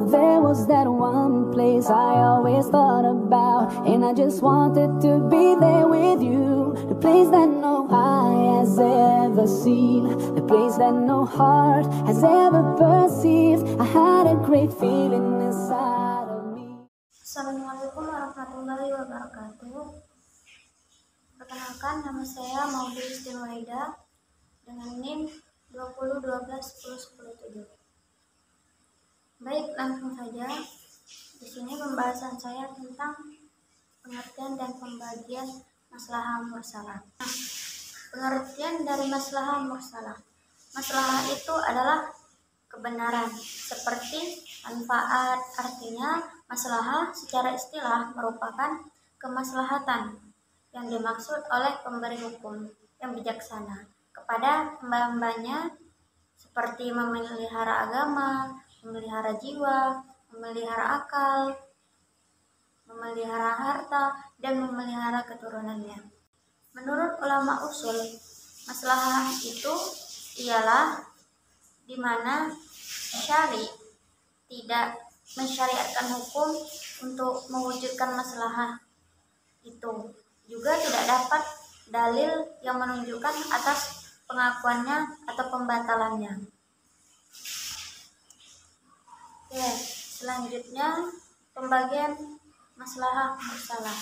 There was that one place I always thought about, and I just wanted to be there with you. The place that no eye has ever seen, the place that no heart has ever perceived. I had a great feeling inside of me. Assalamualaikum warahmatullahi wabarakatuh. Perkenalkan, nama saya Maudi Istinuaida dengan NIM 20121017. Baik, langsung saja. Di sini pembahasan saya tentang pengertian dan pembagian maslahah mursalah. Nah, pengertian dari maslahah mursalah. Maslahah itu adalah kebenaran, seperti manfaat. Artinya, maslahah secara istilah merupakan kemaslahatan yang dimaksud oleh pemberi hukum yang bijaksana kepada hamba-hambanya, seperti memelihara agama, memelihara jiwa, memelihara akal, memelihara harta, dan memelihara keturunannya. Menurut ulama usul, maslahah itu ialah di mana syari tidak mensyariatkan hukum untuk mewujudkan maslahah itu. Juga tidak dapat dalil yang menunjukkan atas pengakuannya atau pembatalannya. Oke, selanjutnya pembagian maslahah mursalah.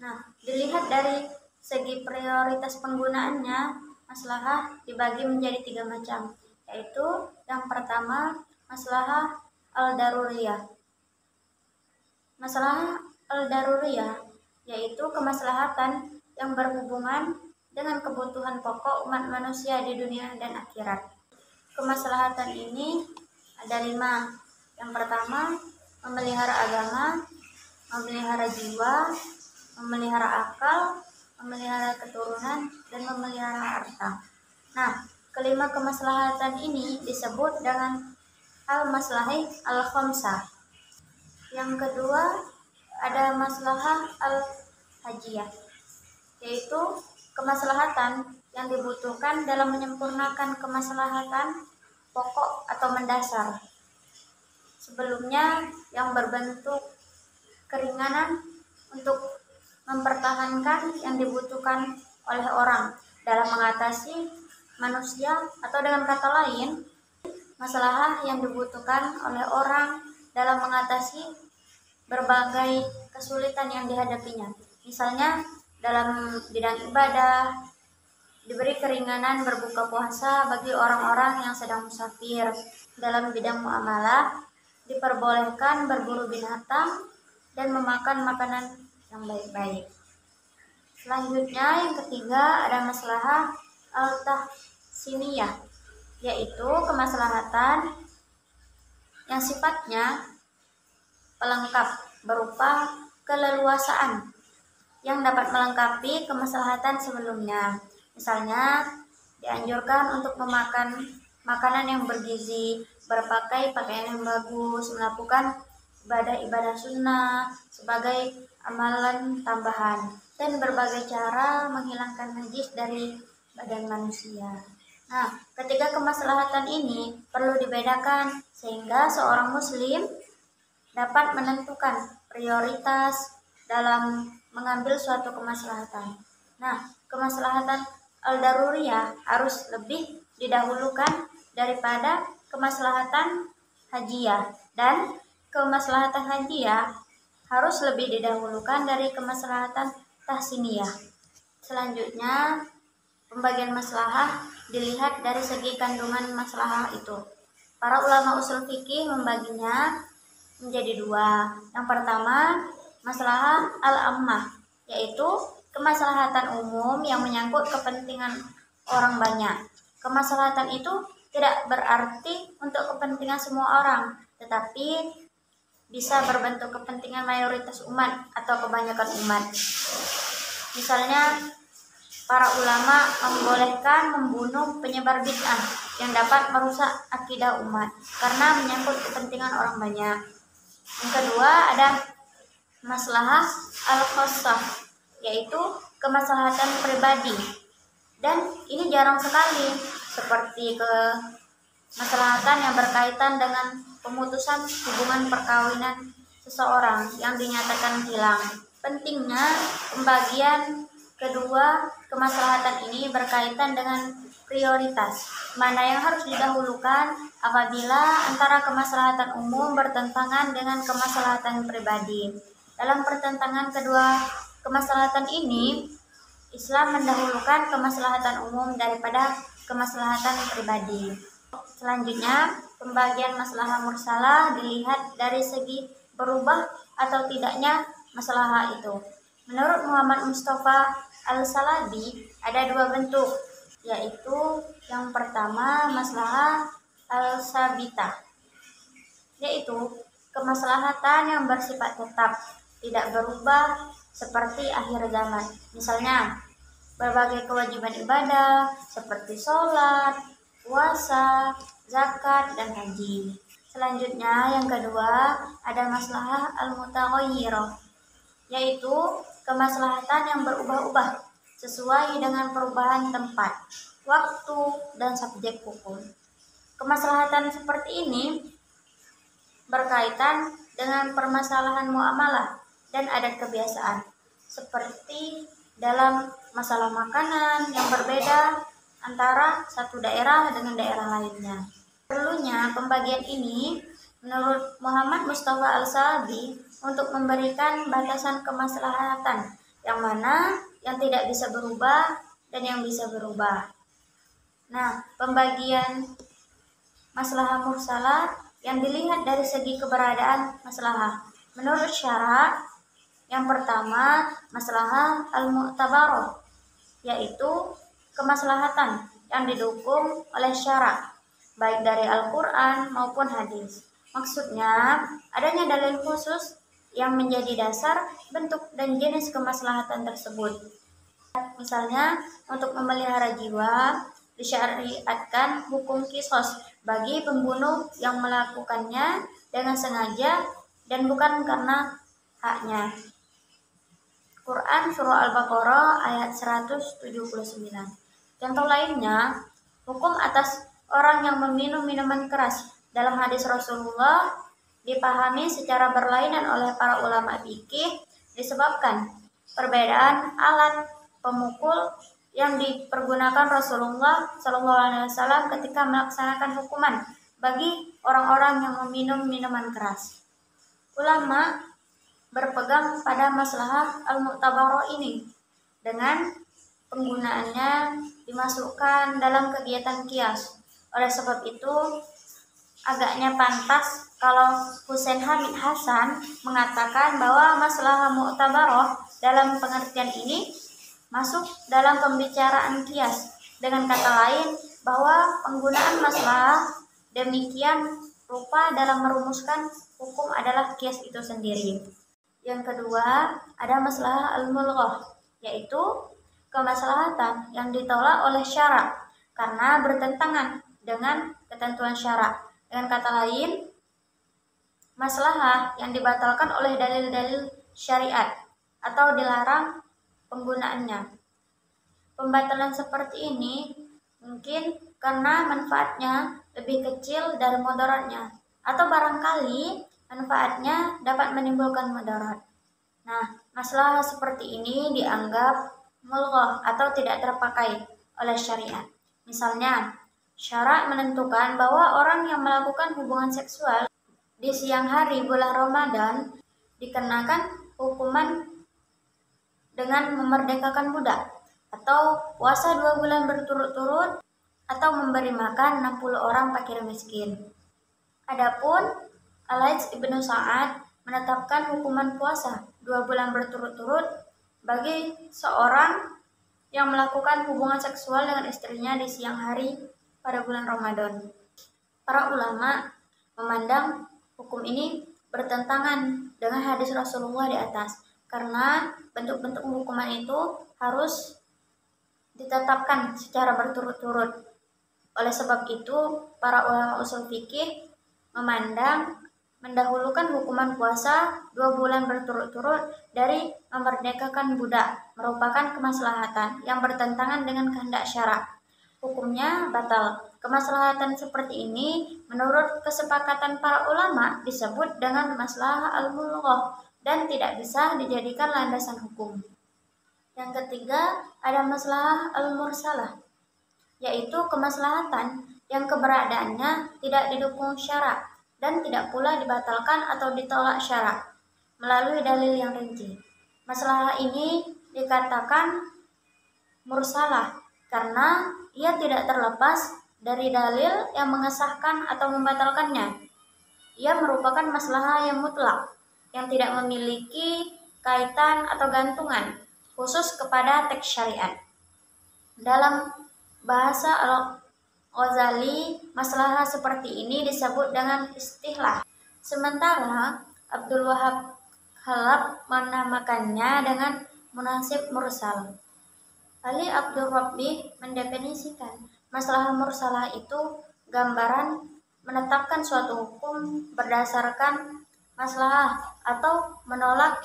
Nah, dilihat dari segi prioritas penggunaannya, maslahah dibagi menjadi 3 macam, yaitu yang pertama, maslahah al-daruriyah. Maslahah al-daruriyah yaitu kemaslahatan yang berhubungan dengan kebutuhan pokok umat manusia di dunia dan akhirat. Kemaslahatan ini ada 5. Yang pertama, memelihara agama, memelihara jiwa, memelihara akal, memelihara keturunan, dan memelihara harta. Nah, kelima kemaslahatan ini disebut dengan al-maslahih al-khamsah. Yang kedua, ada maslahah al-hajiyah, yaitu kemaslahatan yang dibutuhkan dalam menyempurnakan kemaslahatan pokok atau mendasar sebelumnya, yang berbentuk keringanan untuk mempertahankan yang dibutuhkan oleh orang dalam mengatasi manusia, atau dengan kata lain, masalah yang dibutuhkan oleh orang dalam mengatasi berbagai kesulitan yang dihadapinya. Misalnya dalam bidang ibadah, diberi keringanan berbuka puasa bagi orang-orang yang sedang musafir. Dalam bidang muamalah, diperbolehkan berburu binatang dan memakan makanan yang baik-baik. Selanjutnya, yang ketiga, ada maslahah al-tahsiniyah, yaitu kemaslahatan yang sifatnya pelengkap berupa keleluasaan yang dapat melengkapi kemaslahatan sebelumnya. Misalnya, dianjurkan untuk memakan makanan yang bergizi, berpakaian yang bagus, melakukan ibadah-ibadah sunnah sebagai amalan tambahan, dan berbagai cara menghilangkan najis dari badan manusia. Nah, ketiga kemaslahatan ini perlu dibedakan sehingga seorang muslim dapat menentukan prioritas dalam mengambil suatu kemaslahatan. Nah, kemaslahatan al-daruriyah harus lebih didahulukan daripada kemaslahatan hajiyah, dan kemaslahatan hajiyah harus lebih didahulukan dari kemaslahatan tahsiniyah. Selanjutnya, pembagian maslahah dilihat dari segi kandungan maslahah itu. Para ulama usul fikih membaginya menjadi 2. Yang pertama, maslahah al-ammah, yaitu kemaslahatan umum yang menyangkut kepentingan orang banyak. Kemaslahatan itu tidak berarti untuk kepentingan semua orang, tetapi bisa berbentuk kepentingan mayoritas umat atau kebanyakan umat. Misalnya, para ulama membolehkan membunuh penyebar bid'ah yang dapat merusak akidah umat karena menyangkut kepentingan orang banyak. Yang kedua, ada maslahah al-khassah, yaitu kemaslahatan pribadi. Dan ini jarang sekali, seperti kemaslahatan yang berkaitan dengan pemutusan hubungan perkawinan seseorang yang dinyatakan hilang. Pentingnya pembagian kedua kemaslahatan ini berkaitan dengan prioritas, mana yang harus didahulukan apabila antara kemaslahatan umum bertentangan dengan kemaslahatan pribadi. Dalam pertentangan kedua kemaslahatan ini, Islam mendahulukan kemaslahatan umum daripada kemaslahatan pribadi. Selanjutnya, pembagian maslahah mursalah dilihat dari segi berubah atau tidaknya maslahah itu. Menurut Muhammad Mustafa Al-Salabi, ada dua bentuk, yaitu yang pertama maslahah al-sabitah, yaitu kemaslahatan yang bersifat tetap, tidak berubah seperti akhir zaman. Misalnya, berbagai kewajiban ibadah seperti sholat, puasa, zakat, dan haji. Selanjutnya, yang kedua, ada maslahah al-mutaghayyirah, yaitu kemaslahatan yang berubah-ubah sesuai dengan perubahan tempat, waktu, dan subjek hukum. Kemaslahatan seperti ini berkaitan dengan permasalahan muamalah dan adat kebiasaan, seperti dalam masalah makanan yang berbeda antara satu daerah dengan daerah lainnya. Perlunya pembagian ini menurut Muhammad Mustafa Al-Salabi untuk memberikan batasan kemaslahatan yang mana yang tidak bisa berubah dan yang bisa berubah. Nah, pembagian maslahah mursalah yang dilihat dari segi keberadaan maslahah. Menurut syara, yang pertama maslahah al-mu'tabarah, yaitu kemaslahatan yang didukung oleh syara, baik dari Al-Quran maupun hadis. Maksudnya, adanya dalil khusus yang menjadi dasar bentuk dan jenis kemaslahatan tersebut. Misalnya, untuk memelihara jiwa, disyariatkan hukum qisas bagi pembunuh yang melakukannya dengan sengaja dan bukan karena haknya. Quran Surah Al-Baqarah ayat 179. Contoh lainnya, hukum atas orang yang meminum minuman keras dalam hadis Rasulullah dipahami secara berlainan oleh para ulama fikih disebabkan perbedaan alat pemukul yang dipergunakan Rasulullah SAW ketika melaksanakan hukuman bagi orang-orang yang meminum minuman keras. Ulama berpegang pada maslahah al-mu'tabarah ini dengan penggunaannya dimasukkan dalam kegiatan qiyas. Oleh sebab itu, agaknya pantas kalau Husain Hamid Hasan mengatakan bahwa maslahah mu'tabarah dalam pengertian ini masuk dalam pembicaraan qiyas. Dengan kata lain, bahwa penggunaan maslahah demikian rupa dalam merumuskan hukum adalah qiyas itu sendiri. Yang kedua, ada maslahah al-mulghah, yaitu kemaslahatan yang ditolak oleh syara karena bertentangan dengan ketentuan syara. Dengan kata lain, maslahah yang dibatalkan oleh dalil-dalil syariat atau dilarang penggunaannya. Pembatalan seperti ini mungkin karena manfaatnya lebih kecil dari mudaratnya, atau barangkali manfaatnya dapat menimbulkan mudarat. Nah, masalah seperti ini dianggap mulghah atau tidak terpakai oleh syariat. Misalnya, syarak menentukan bahwa orang yang melakukan hubungan seksual di siang hari bulan Ramadan dikenakan hukuman dengan memerdekakan budak, atau puasa 2 bulan berturut-turut, atau memberi makan 60 orang fakir miskin. Adapun Al-Laits Ibnu Sa'ad menetapkan hukuman puasa 2 bulan berturut-turut bagi seorang yang melakukan hubungan seksual dengan istrinya di siang hari pada bulan Ramadan. Para ulama memandang hukum ini bertentangan dengan hadis Rasulullah di atas, karena bentuk-bentuk hukuman itu harus ditetapkan secara berturut-turut. Oleh sebab itu, para ulama usul fikih memandang mendahulukan hukuman puasa 2 bulan berturut-turut dari memerdekakan budak merupakan kemaslahatan yang bertentangan dengan kehendak syara. Hukumnya batal. Kemaslahatan seperti ini menurut kesepakatan para ulama disebut dengan maslahah al-mulghah dan tidak bisa dijadikan landasan hukum. Yang ketiga, ada maslahah al-mursalah, yaitu kemaslahatan yang keberadaannya tidak didukung syarak dan tidak pula dibatalkan atau ditolak syarak melalui dalil yang rinci. Maslahah ini dikatakan mursalah karena ia tidak terlepas dari dalil yang mengesahkan atau membatalkannya. Ia merupakan maslahah yang mutlak, yang tidak memiliki kaitan atau gantungan khusus kepada teks syariat. Dalam bahasa Al-Ghazali, maslahah seperti ini disebut dengan istihlah. Sementara Abdul Wahab Khalaf menamakannya dengan munasib mursal. Ali Abdul Rabbi mendefinisikan maslahah mursalah itu gambaran menetapkan suatu hukum berdasarkan maslahah atau menolak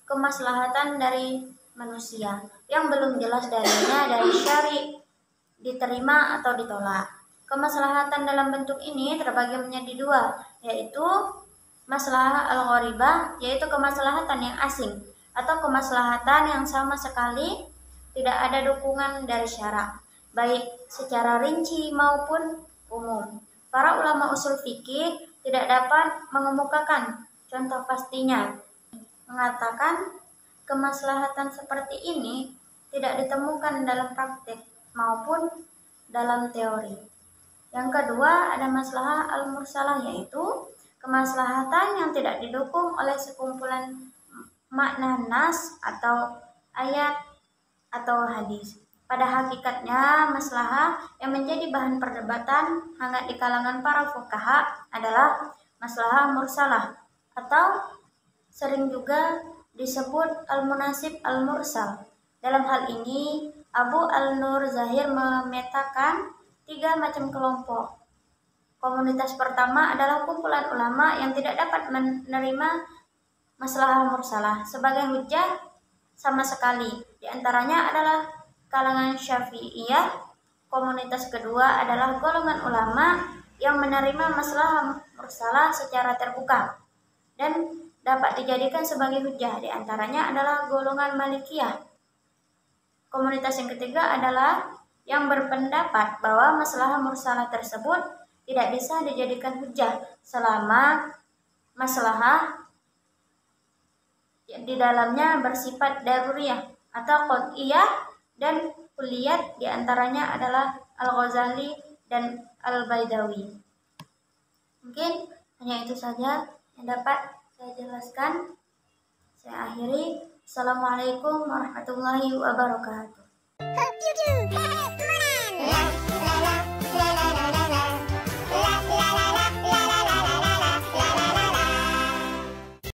kemaslahatan dari manusia yang belum jelas dalilnya dari syari, diterima atau ditolak. Kemaslahatan dalam bentuk ini terbagi menjadi dua, yaitu maslahah al-gharibah, yaitu kemaslahatan yang asing, atau kemaslahatan yang sama sekali tidak ada dukungan dari syarak, baik secara rinci maupun umum. Para ulama usul fikih tidak dapat mengemukakan contoh pastinya, mengatakan kemaslahatan seperti ini tidak ditemukan dalam praktik maupun dalam teori. Yang kedua, ada maslahah al-mursalah, yaitu kemaslahatan yang tidak didukung oleh sekumpulan makna nas atau ayat atau hadis. Pada hakikatnya, maslahah yang menjadi bahan perdebatan hangat di kalangan para fuqaha adalah maslahah mursalah atau sering juga disebut al-munasib al-mursal. Dalam hal ini, Abu al-Nur Zahir memetakan 3 macam kelompok. Komunitas pertama adalah kumpulan ulama yang tidak dapat menerima maslahah mursalah sebagai hujjah sama sekali. Di antaranya adalah kalangan Syafi'iyah. Komunitas kedua adalah golongan ulama yang menerima maslahah mursalah secara terbuka dan dapat dijadikan sebagai hujjah. Di antaranya adalah golongan Malikiyah. Komunitas yang ketiga adalah yang berpendapat bahwa maslahah mursalah tersebut tidak bisa dijadikan hujjah selama maslahah di dalamnya bersifat daruriyah atau qat'iyah dan kulliyat. Di antaranya adalah Al-Ghazali dan Al-Baidawi. Mungkin hanya itu saja yang dapat saya jelaskan. Saya akhiri. Assalamualaikum warahmatullahi wabarakatuh.